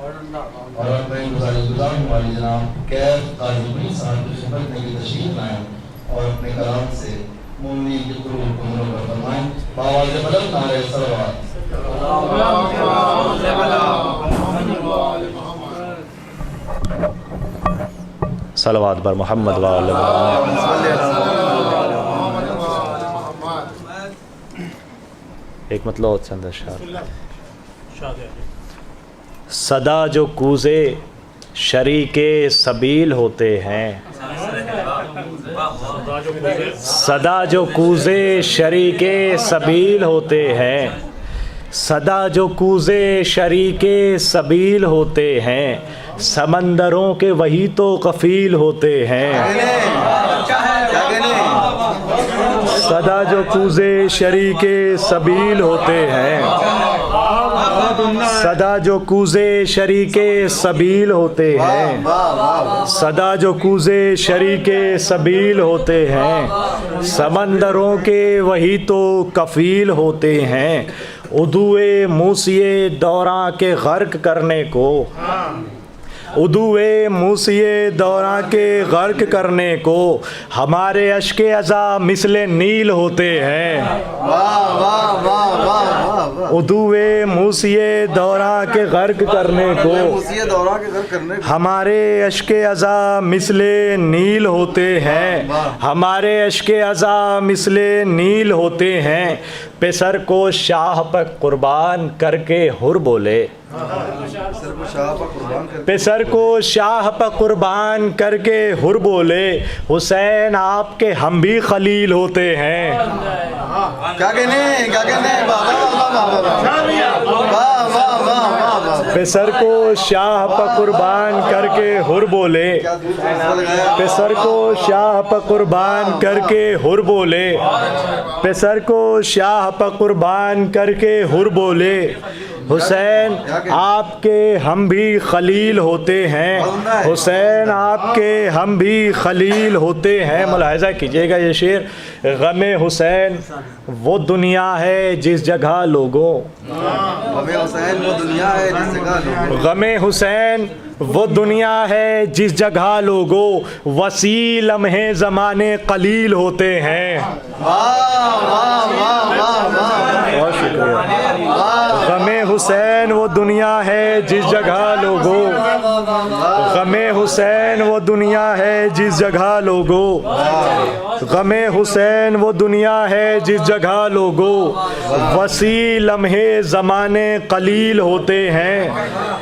اور میں گزارش گزار ہوں والی جناب کیف قاضی صاحب کی خدمت میں یہ تشریف لائیں اور اپنے کلام سے مومنی کی قلوب کو منور فرمائیں. بآواز بلند نعرہ صلوات. صلوات بر محمد و آل محمد. ایک مطلب چند اشعار. صدا جو کوزے شریک سبیل ہوتے ہیں، صدا جو کوزے شریک سبیل ہوتے ہیں، صدا جو کوزے شریک سبیل ہوتے ہیں، سمندروں کے وہی تو کفیل ہوتے ہیں. صدا جو کوزے شریک سبیل ہوتے ہیں، صدا جو کوزے شریک سبیل ہوتے ہیں، صدا جو کوزے شریک سبیل ہوتے ہیں، سمندروں کے وہی تو کفیل ہوتے ہیں. ادوئے موسیے دوراں کے غرق کرنے کو، ادوئے موسیے دوراں کے غرق کرنے کو، ہمارے اشک ازا مثل نیل ہوتے ہیں. ادوئے موسیے دوراں کے غرق کرنے کو، ہمارے اشک ازا مثل نیل ہوتے ہیں، ہمارے اشک ازا مثل نیل ہوتے ہیں. پسر کو شاہ پر قربان کر کے ہر بولے، پسر کو شاہ پر قربان کر کے ہر بولے، حسین آپ کے ہم بھی خلیل ہوتے ہیں. پسر کو شاہ پر قربان کر کے ہر بولے، پسر کو شاہ پر قربان کر کے ہر بولے، پسر کو شاہ پر قربان کر کے ہر بولے، حسین آپ کے ہم بھی خلیل ہوتے ہیں، حسین آپ کے ہم بھی خلیل ہوتے ہیں. ملاحظہ کیجئے گا یہ شعر، غم حسین وہ دنیا ہے جس جگہ لوگوں، غم حسین وہ دنیا ہے جس جگہ لوگوں، وسیع لمحے زمانے قلیل ہوتے ہیں. بہت شکریہ. غم حسین وہ دنیا ہے جس جگہ لوگوں، غم حسین وہ دنیا ہے جس جگہ لوگوں، غم حسین وہ دنیا ہے جس جگہ لوگوں، وسیع لمحے زمانے قلیل ہوتے ہیں،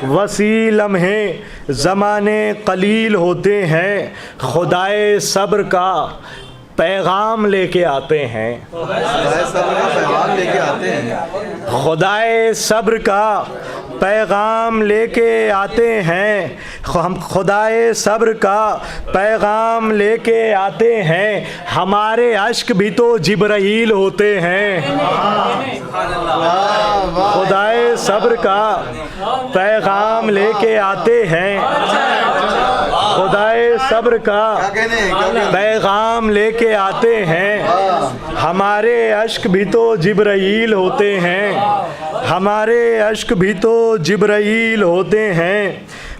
وسیع لمحے زمانے قلیل ہوتے ہیں. خدائے صبر کا پیغام لے کے آتے ہیں، خدائے صبر کا پیغام لے کے آتے ہیں، ہم خدائے صبر کا پیغام لے کے آتے ہیں، ہمارے اشک بھی تو جبرائیل ہوتے ہیں. خدائے صبر کا پیغام لے کے آتے ہیں، خدائے صبر کا پیغام لے کے آتے ہیں، ہمارے اشک بھی تو جبرائیل ہوتے ہیں، ہمارے اشک بھی تو جبرائیل ہوتے ہیں.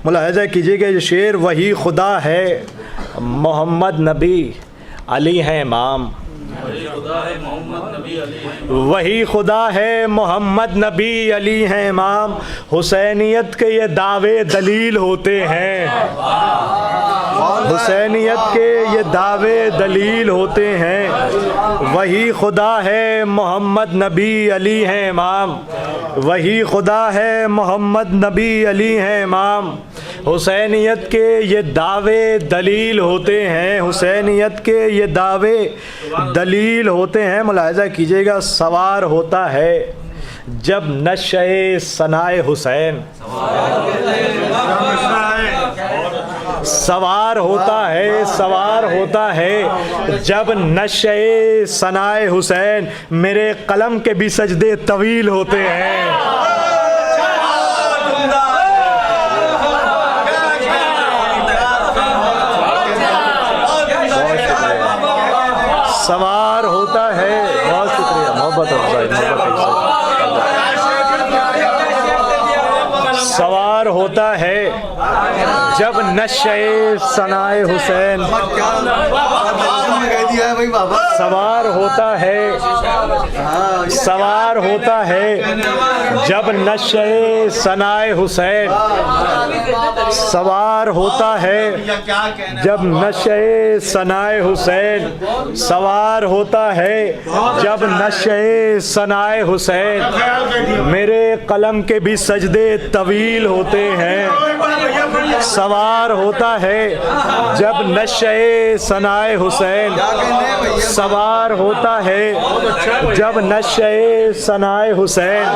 ملاحظہ کیجئے کہ یہ شعر وہی خدا ہے محمد نبی علی ہے امام، وہی خدا ہے محمد نبی علی ہیں امام، حسینیت کے یہ دعوے دلیل ہوتے ہیں، حسینیت کے یہ دعوے دلیل ہوتے ہیں. وہی خدا ہے محمد نبی علی ہیں امام، وہی خدا ہے محمد نبی علی ہیں امام، حسینیت کے یہ دعوے دلیل ہوتے ہیں، حسینیت کے یہ دعوے دلیل ہوتے ہیں. ملاحظہ کیجئے گا، سوار ہوتا ہے جب نشأے ثنائے حسین، سوار ہوتا ہے، سوار ہوتا ہے جب نشأے ثنائے حسین، میرے قلم کے بھی سجدے طویل ہوتے ہیں. سوار ہوتا ہے، بہت شکریہ، محبت افزائی، سوار ہوتا ہے جب نشے ثنائے حسین، سوار ہوتا ہے، سوار ہوتا ہے جب نشے ثنائے حسین، سوار ہوتا ہے جب نشے ثنائے حسین، سوار ہوتا ہے جب نشے ثنائے حسین، میرے قلم کے بھی سجدے طویل ہوتے ہیں، سوار ہوتا ہے جب نشے ثنائے حسین، سوار ہوتا ہے جب نشے ثنائے حسین،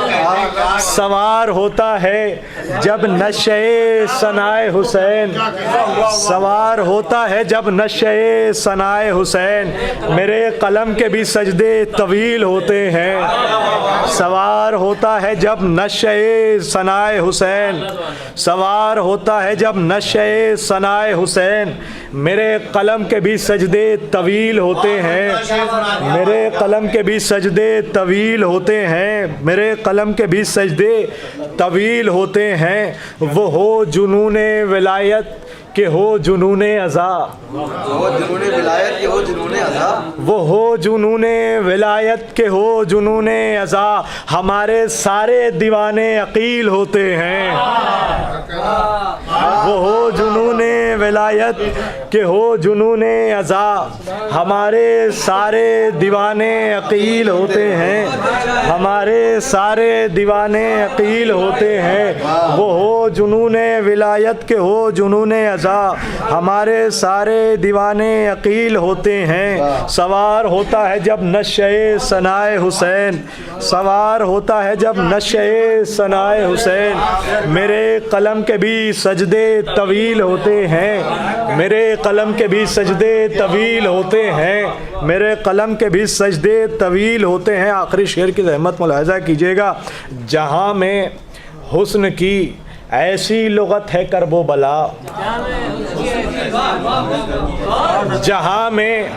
سوار ہوتا ہے جب نشے ثنائے حسین، سوار ہوتا ہے جب نشے ثنائے حسین، میرے قلم کے بھی سجدے طویل ہوتے ہیں، سوار ہوتا ہے جب نشے ثنائے حسین، سوار ہوتا ہے جب نشے ثنائے حسین، میرے قلم کے بھی سجدے طویل ہوتے ہیں، میرے قلم کے بھی سجدے طویل ہوتے ہیں، میرے قلم کے بھی سجدے طویل ہوتے ہیں، وہ ہو جنون ولایت کہ ہو جنون عزا، وہ ہو جنون ولایت کہ ہو جنون عزا، ہمارے سارے دیوانے عقیل ہوتے ہیں، وہ ہو جنون ولایت کہ ہو جنون عزا، ہمارے سارے دیوانے عقیل ہوتے ہیں، ہمارے سارے دیوانے عقیل ہوتے ہیں، وہ ہو جنون ولایت کہ ہو جنون عزا، ہمارے سارے دیوانے عقیل ہوتے ہیں، سوار ہوتا ہے جب نشے ثنائے حسین، سوار ہوتا ہے جب نشے ثنائے حسین، میرے قلم کے بھی سجدے طویل ہوتے ہیں، میرے قلم کے بھی سجدے طویل ہوتے ہیں، میرے قلم کے بھی سجدے طویل ہوتے ہیں۔ آخری شعر کی زحمت ملاحظہ کیجیے گا، جہاں میں حسن کی ایسی لغت ہے کرب و بلا، جہاں میں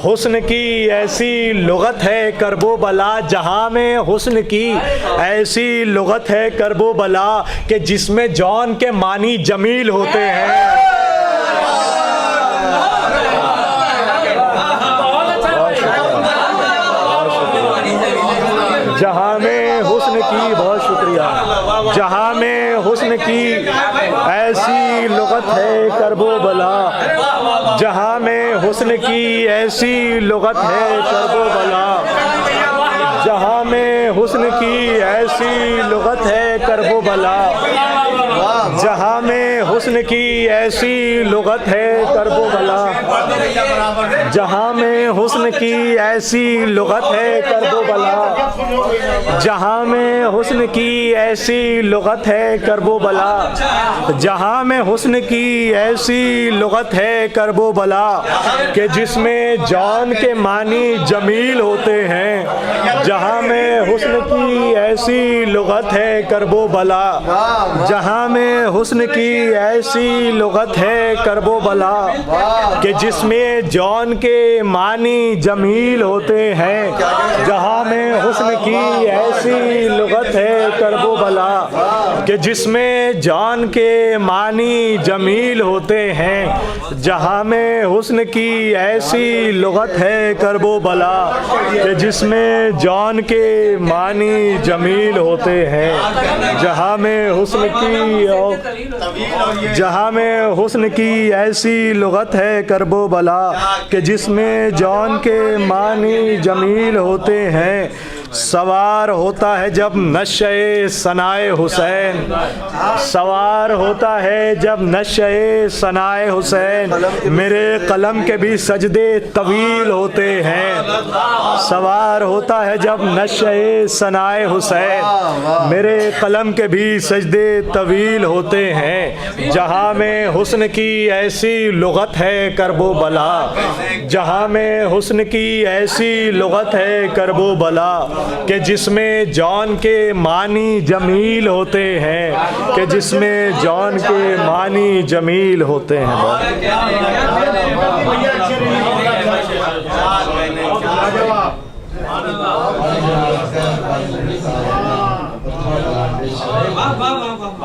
حسن کی ایسی لغت ہے کرب و بلا، جہاں میں حسن کی ایسی لغت ہے کرب و بلا، کہ جس میں جان کے معنی جمیل ہوتے ہیں، جہاں میں حسن کی، بہت شکریہ، جہاں میں حسن کی ایسی لغت ہے کرب و بلا، جہاں میں حسن کی ایسی لغت ہے کرب و بلا، جہاں میں حسن کی ایسی لغت ہے کرب و بلا، جہاں میں حسن کی ایسی لغت ہے کرب و بلا، جہاں میں حسن کی ایسی لغت ہے کرب و بلا، جہاں میں حسن کی ایسی لغت ہے کرب و بلا، جہاں میں حسن کی ایسی لغت ہے کرب و بلا، کہ جس میں جان کے معنی جمیل ہوتے ہیں، جہاں میں حسن کی ایسی لغت ہے کرب و بلا، جہاں میں حسن کی ایسی لغت ہے کرب و بلا، کہ جس میں جان کے معنی جمیل ہوتے ہیں، جہاں میں حسن کی ایسی لغت ہے کرب و بلا، کہ جس میں جان کے معنی جمیل ہوتے ہیں، جہاں میں حسن کی ایسی لغت ہے کرب و بلا، کہ جس میں جان کے معنی جمیل ہوتے ہیں، جہاں میں حسن کی جہاں میں حسن کی ایسی لغت ہے کرب و بلا، کہ جس میں جان کے معنی جمیل ہوتے ہیں، سوار ہوتا ہے جب نشے ثنائے حسین، سوار ہوتا ہے جب نشے ثنائے حسین، میرے قلم کے بھی سجدے طویل ہوتے ہیں، سوار ہوتا ہے جب نشے ثنائے حسین، میرے قلم کے بھی سجدے طویل ہوتے ہیں، جہاں میں حسن کی ایسی لغت ہے کرب و بلا، جہاں میں حسن کی ایسی لغت ہے کرب و بلا، کہ جس میں جان کے معنی جمیل ہوتے ہیں، کہ جس میں جان کے معنی جمیل ہوتے ہیں۔